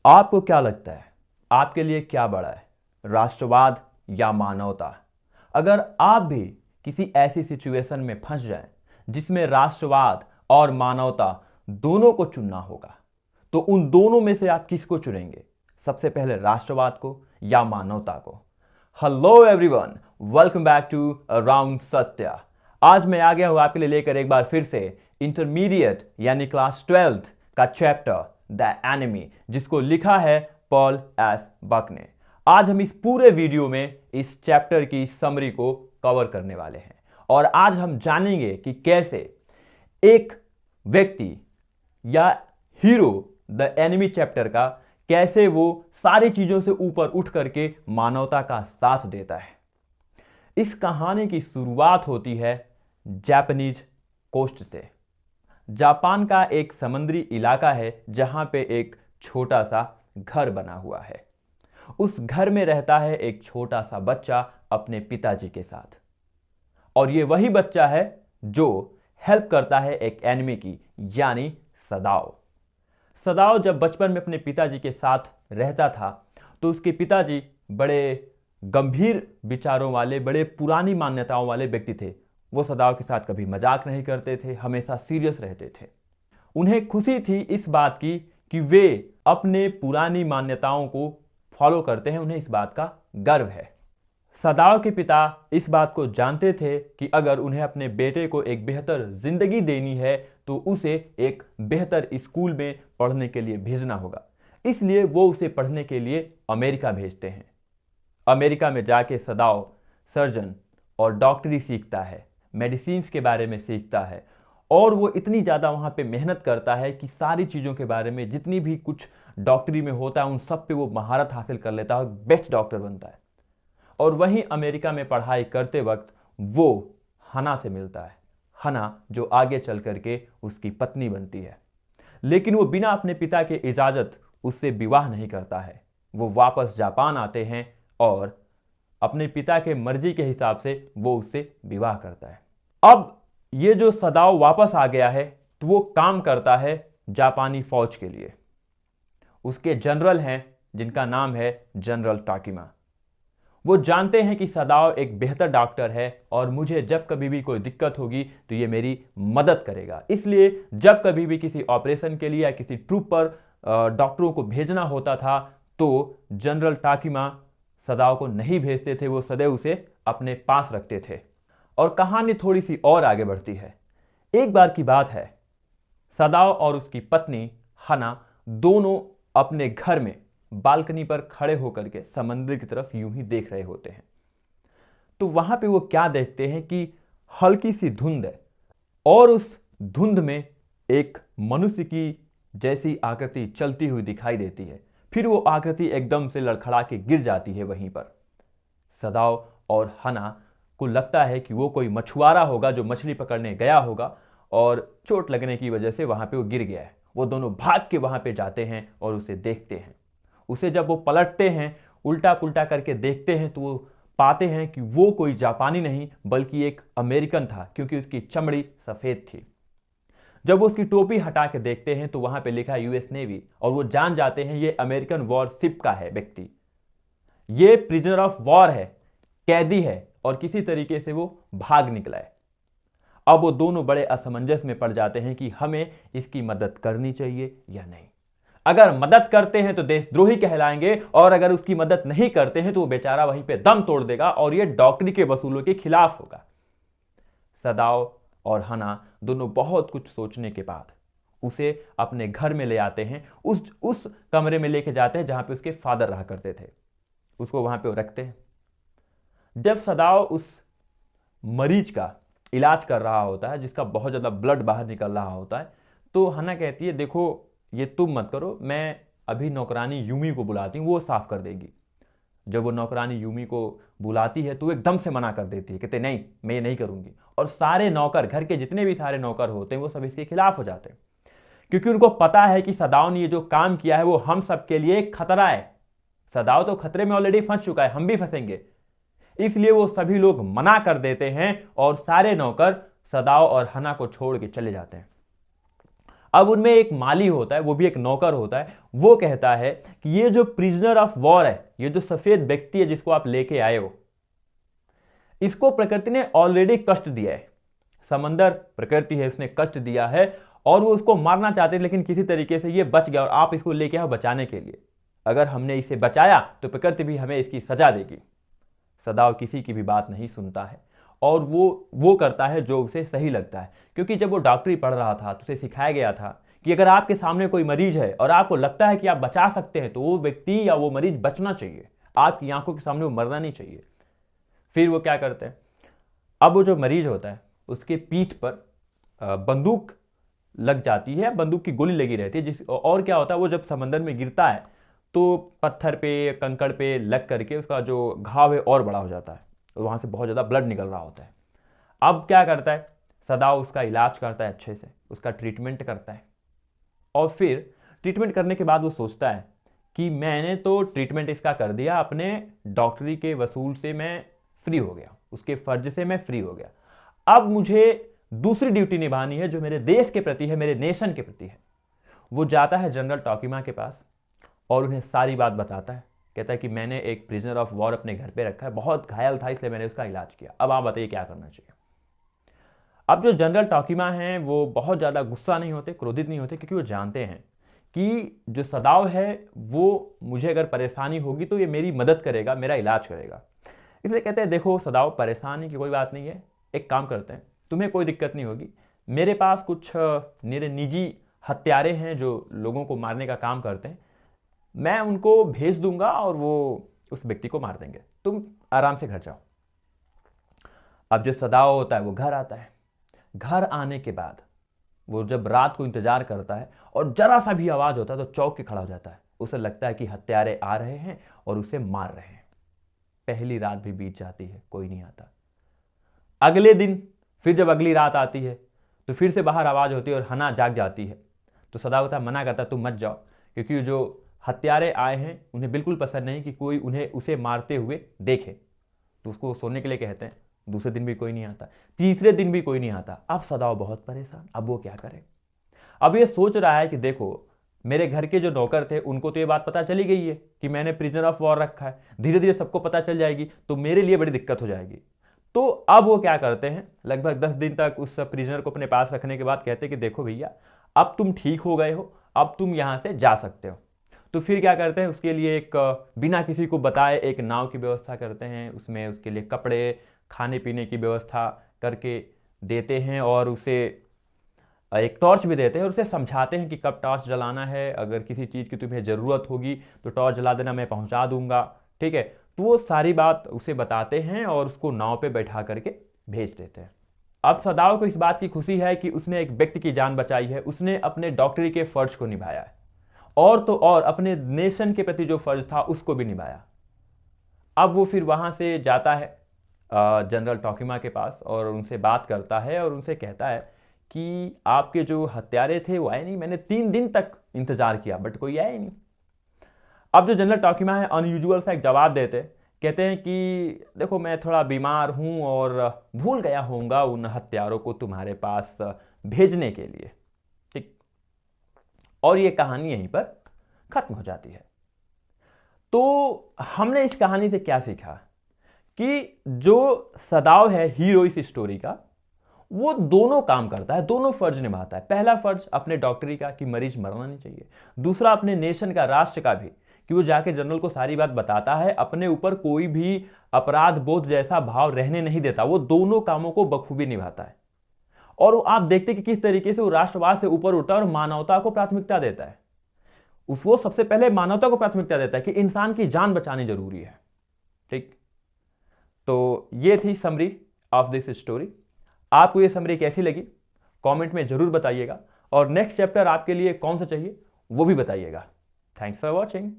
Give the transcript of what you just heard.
आपको क्या लगता है, आपके लिए क्या बड़ा है, राष्ट्रवाद या मानवता? अगर आप भी किसी ऐसी सिचुएशन में फंस जाएं जिसमें राष्ट्रवाद और मानवता दोनों को चुनना होगा, तो उन दोनों में से आप किसको चुनेंगे? सबसे पहले राष्ट्रवाद को या मानवता को? Hello everyone, welcome back to around Satya. आज मैं आ गया हूं आपके लिए लेकर एक बार फिर से इंटरमीडिएट यानी क्लास 12th का चैप्टर द एनिमी, जिसको लिखा है पॉल एस बक ने। आज हम इस पूरे वीडियो में इस चैप्टर की समरी को कवर करने वाले हैं और आज हम जानेंगे कि कैसे एक व्यक्ति या हीरो द एनिमी चैप्टर का कैसे वो सारी चीजों से ऊपर उठ करके मानवता का साथ देता है। इस कहानी की शुरुआत होती है जापानीज कोस्ट से। जापान का एक समुद्री इलाका है जहां पे एक छोटा सा घर बना हुआ है। उस घर में रहता है एक छोटा सा बच्चा अपने पिताजी के साथ, और ये वही बच्चा है जो हेल्प करता है एक एनिमी की, यानी सदाओ। सदाओ जब बचपन में अपने पिताजी के साथ रहता था तो उसके पिताजी बड़े गंभीर विचारों वाले, बड़े पुरानी मान्यताओं वाले व्यक्ति थे। वो सदाओ के साथ कभी मजाक नहीं करते थे, हमेशा सीरियस रहते थे। उन्हें खुशी थी इस बात की कि वे अपने पुरानी मान्यताओं को फॉलो करते हैं, उन्हें इस बात का गर्व है। सदाओ के पिता इस बात को जानते थे कि अगर उन्हें अपने बेटे को एक बेहतर जिंदगी देनी है तो उसे एक बेहतर स्कूल में पढ़ने के लिए भेजना होगा। इसलिए वो उसे पढ़ने के लिए अमेरिका भेजते हैं। अमेरिका में जाके सदाओ सर्जन और डॉक्टरी सीखता है, मेडिसिन्स के बारे में सीखता है, और वो इतनी ज़्यादा वहाँ पे मेहनत करता है कि सारी चीज़ों के बारे में जितनी भी कुछ डॉक्टरी में होता है उन सब पे वो महारत हासिल कर लेता है, बेस्ट डॉक्टर बनता है। और वहीं अमेरिका में पढ़ाई करते वक्त वो हना से मिलता है, हना जो आगे चल करके उसकी पत्नी बनती है। लेकिन वो बिना अपने पिता के इजाज़त उससे विवाह नहीं करता है। वो वापस जापान आते हैं और अपने पिता के मर्जी के हिसाब से वो उससे विवाह करता है। अब ये जो सदाओ वापस आ गया है तो वो काम करता है जापानी फौज के लिए। उसके जनरल हैं जिनका नाम है जनरल टाकिमा। वो जानते हैं कि सदाओ एक बेहतर डॉक्टर है और मुझे जब कभी भी कोई दिक्कत होगी तो ये मेरी मदद करेगा। इसलिए जब कभी भी किसी ऑपरेशन के लिए या किसी ट्रूप पर डॉक्टरों को भेजना होता था तो जनरल टाकिमा सदाओ को नहीं भेजते थे, वो सदैव उसे अपने पास रखते थे। और कहानी थोड़ी सी और आगे बढ़ती है। एक बार की बात है, सदाओ और उसकी पत्नी हना दोनों अपने घर में बालकनी पर खड़े होकर के समंदर की तरफ यूं ही देख रहे होते हैं। तो वहां पे वो क्या देखते हैं कि हल्की सी धुंध है और उस धुंध में एक मनुष्य की जैसी आकृति चलती हुई दिखाई देती है। फिर वो आकृति एकदम से लड़खड़ा के गिर जाती है वहीं पर। सदाओ और हना को लगता है कि वो कोई मछुआरा होगा जो मछली पकड़ने गया होगा और चोट लगने की वजह से वहां पे वो गिर गया है। वो दोनों भाग के वहां पे जाते हैं और उसे देखते हैं। उसे जब वो पलटते हैं, उल्टा पुल्टा करके देखते हैं, तो वो पाते हैं कि वो कोई जापानी नहीं बल्कि एक अमेरिकन था, क्योंकि उसकी चमड़ी सफेद थी। जब वो उसकी टोपी हटा के देखते हैं तो वहां पे लिखा है यूएस नेवी, और वो जान जाते हैं ये अमेरिकन वॉर शिप का है व्यक्ति। ये प्रिजनर ऑफ वॉर है, कैदी है, और किसी तरीके से वो भाग निकला है। अब वो दोनों बड़े असमंजस में पड़ जाते हैं कि हमें इसकी मदद करनी चाहिए या नहीं। अगर मदद करते हैं तो देशद्रोही कहलाएंगे, और अगर उसकी मदद नहीं करते हैं तो वो बेचारा वहीं पे दम तोड़ देगा और ये डॉक्टरी के वसूलों के खिलाफ होगा। सदाओ और हना दोनों बहुत कुछ सोचने के बाद उसे अपने घर में ले आते हैं। उस कमरे में लेके जाते हैं जहां पे उसके फादर रहा करते थे। उसको वहां पे वो रखते हैं। जब सदाओ उस मरीज का इलाज कर रहा होता है, जिसका बहुत ज्यादा ब्लड बाहर निकल रहा होता है, तो हना कहती है देखो ये तुम मत करो, मैं अभी नौकरानी यूमी को बुलाती हूँ, वो साफ कर देगी। जब वो नौकरानी यूमी को बुलाती है तो वो एकदम से मना कर देती है, कहते नहीं मैं ये नहीं करूंगी। और सारे नौकर, घर के जितने भी सारे नौकर होते हैं, वो सब इसके खिलाफ हो जाते हैं, क्योंकि उनको पता है कि सदाओ ने ये जो काम किया है वो हम सब के लिए खतरा है। सदाओ तो खतरे में ऑलरेडी फंस चुका है, हम भी फंसेंगे। इसलिए वो सभी लोग मना कर देते हैं और सारे नौकर सदाओ और हना को छोड़ के चले जाते हैं। अब उनमें एक माली होता है, वो भी एक नौकर होता है, वो कहता है कि ये जो प्रिजनर ऑफ वॉर है, ये जो सफेद व्यक्ति है जिसको आप लेके आए हो, इसको प्रकृति ने ऑलरेडी कष्ट दिया है। समंदर प्रकृति है, उसने कष्ट दिया है और वो उसको मारना चाहते थे, लेकिन किसी तरीके से ये बच गया और आप इसको लेके आओ बचाने के लिए। अगर हमने इसे बचाया तो प्रकृति भी हमें इसकी सजा देगी। सदाव किसी की भी बात नहीं सुनता है और वो करता है जो उसे सही लगता है, क्योंकि जब वो डॉक्टरी पढ़ रहा था तो उसे सिखाया गया था कि अगर आपके सामने कोई मरीज है और आपको लगता है कि आप बचा सकते हैं तो वो व्यक्ति या वो मरीज बचना चाहिए, आपकी आंखों के सामने वो मरना नहीं चाहिए। फिर वो क्या करते हैं, अब वो जो मरीज होता है उसके पीठ पर बंदूक लग जाती है, बंदूक की गोली लगी रहती है, और क्या होता है, वो जब समंदर में गिरता है तो पत्थर पे कंकड़ पे लग करके उसका जो घाव है और बड़ा हो जाता है, वहां से बहुत ज़्यादा ब्लड निकल रहा होता है। अब क्या करता है, सदाव उसका इलाज करता है, अच्छे से उसका ट्रीटमेंट करता है और फिर ट्रीटमेंट करने के बाद वो सोचता है कि मैंने तो ट्रीटमेंट इसका कर दिया, अपने डॉक्टरी के वसूल से मैं फ्री हो गया, उसके फर्ज से मैं फ्री हो गया। अब मुझे दूसरी ड्यूटी निभानी है जो मेरे देश के प्रति है, मेरे नेशन के प्रति है। वो जाता है जनरल टॉकीमा के पास और उन्हें सारी बात बताता है। कहता है कि मैंने एक प्रिजनर ऑफ वॉर अपने घर पे रखा है, बहुत घायल था इसलिए मैंने उसका इलाज किया, अब आप बताइए क्या करना चाहिए। अब जो जनरल टॉकीमा हैं वो बहुत ज़्यादा गुस्सा नहीं होते, क्रोधित नहीं होते, क्योंकि वो जानते हैं कि जो सदाव है वो मुझे अगर परेशानी होगी तो ये मेरी मदद करेगा, मेरा इलाज करेगा। इसलिए कहते हैं देखो सदाव, परेशानी की कोई बात नहीं है, एक काम करते हैं, तुम्हें कोई दिक्कत नहीं होगी, मेरे पास कुछ मेरे निजी हत्यारे हैं जो लोगों को मारने का काम करते हैं, मैं उनको भेज दूंगा और वो उस व्यक्ति को मार देंगे, तुम आराम से घर जाओ। अब जो सदाव होता है वो घर आता है। घर आने के बाद वो जब रात को इंतजार करता है और जरा सा भी आवाज होता है तो चौंक के खड़ा हो जाता है। उसे लगता है कि हत्यारे आ रहे हैं और उसे मार रहे हैं। पहली रात भी बीत जाती है, कोई नहीं आता। अगले दिन फिर जब अगली रात आती है तो फिर से बाहर आवाज होती है और हना जाग जाती है। तो सदाव होता मना करता तुम मत जाओ, क्योंकि जो हत्यारे आए हैं उन्हें बिल्कुल पसंद नहीं कि कोई उसे मारते हुए देखे, तो उसको सोने के लिए कहते हैं। दूसरे दिन भी कोई नहीं आता, तीसरे दिन भी कोई नहीं आता। अब सदाव बहुत परेशान, अब वो क्या करे। अब ये सोच रहा है कि देखो मेरे घर के जो नौकर थे उनको तो ये बात पता चली गई है कि मैंने प्रिजनर ऑफ वॉर रखा है, धीरे धीरे सबको पता चल जाएगी तो मेरे लिए बड़ी दिक्कत हो जाएगी। तो अब वो क्या करते हैं, लगभग 10 दिन तक उस प्रिजनर को अपने पास रखने के बाद कहते हैं कि देखो भैया अब तुम ठीक हो गए हो, अब तुम यहां से जा सकते हो। तो फिर क्या करते हैं, उसके लिए एक बिना किसी को बताए एक नाव की व्यवस्था करते हैं, उसमें उसके लिए कपड़े खाने पीने की व्यवस्था करके देते हैं और उसे एक टॉर्च भी देते हैं और उसे समझाते हैं कि कब टॉर्च जलाना है, अगर किसी चीज़ की तुम्हें ज़रूरत होगी तो टॉर्च जला देना, मैं पहुंचा दूंगा, ठीक है। तो वो सारी बात उसे बताते हैं और उसको नाव पे बैठा करके भेज देते हैं। अब सदाव को इस बात की खुशी है कि उसने एक व्यक्ति की जान बचाई है, उसने अपने डॉक्टरी के फर्ज को निभाया है और तो और अपने नेशन के प्रति जो फर्ज था उसको भी निभाया। अब वो फिर वहां से जाता है जनरल टॉकीमा के पास और उनसे बात करता है और उनसे कहता है कि आपके जो हत्यारे थे वो आए नहीं, मैंने 3 दिन तक इंतजार किया बट कोई आया ही नहीं। अब जो जनरल टॉकीमा है अनयूजुअल सा एक जवाब देते, कहते हैं कि देखो मैं थोड़ा बीमार हूं और भूल गया होऊंगा उन हत्यारों को तुम्हारे पास भेजने के लिए, ठीक। और ये कहानी यहीं पर खत्म हो जाती है। तो हमने इस कहानी से क्या सीखा कि जो सदाव है हीरो इस स्टोरी का, वो दोनों काम करता है, दोनों फर्ज निभाता है। पहला फर्ज अपने डॉक्टरी का कि मरीज मरना नहीं चाहिए, दूसरा अपने नेशन का, राष्ट्र का भी, कि वो जाके जनरल को सारी बात बताता है, अपने ऊपर कोई भी अपराध बोध जैसा भाव रहने नहीं देता। वो दोनों कामों को बखूबी निभाता है और आप देखते कि किस तरीके से वो राष्ट्रवाद से ऊपर उठता है और मानवता को प्राथमिकता देता है। उसको सबसे पहले मानवता को प्राथमिकता देता है कि इंसान की जान बचानी जरूरी है, ठीक। तो ये थी समरी ऑफ दिस स्टोरी। आपको ये समरी कैसी लगी कमेंट में जरूर बताइएगा और नेक्स्ट चैप्टर आपके लिए कौन सा चाहिए वो भी बताइएगा। Thanks for watching.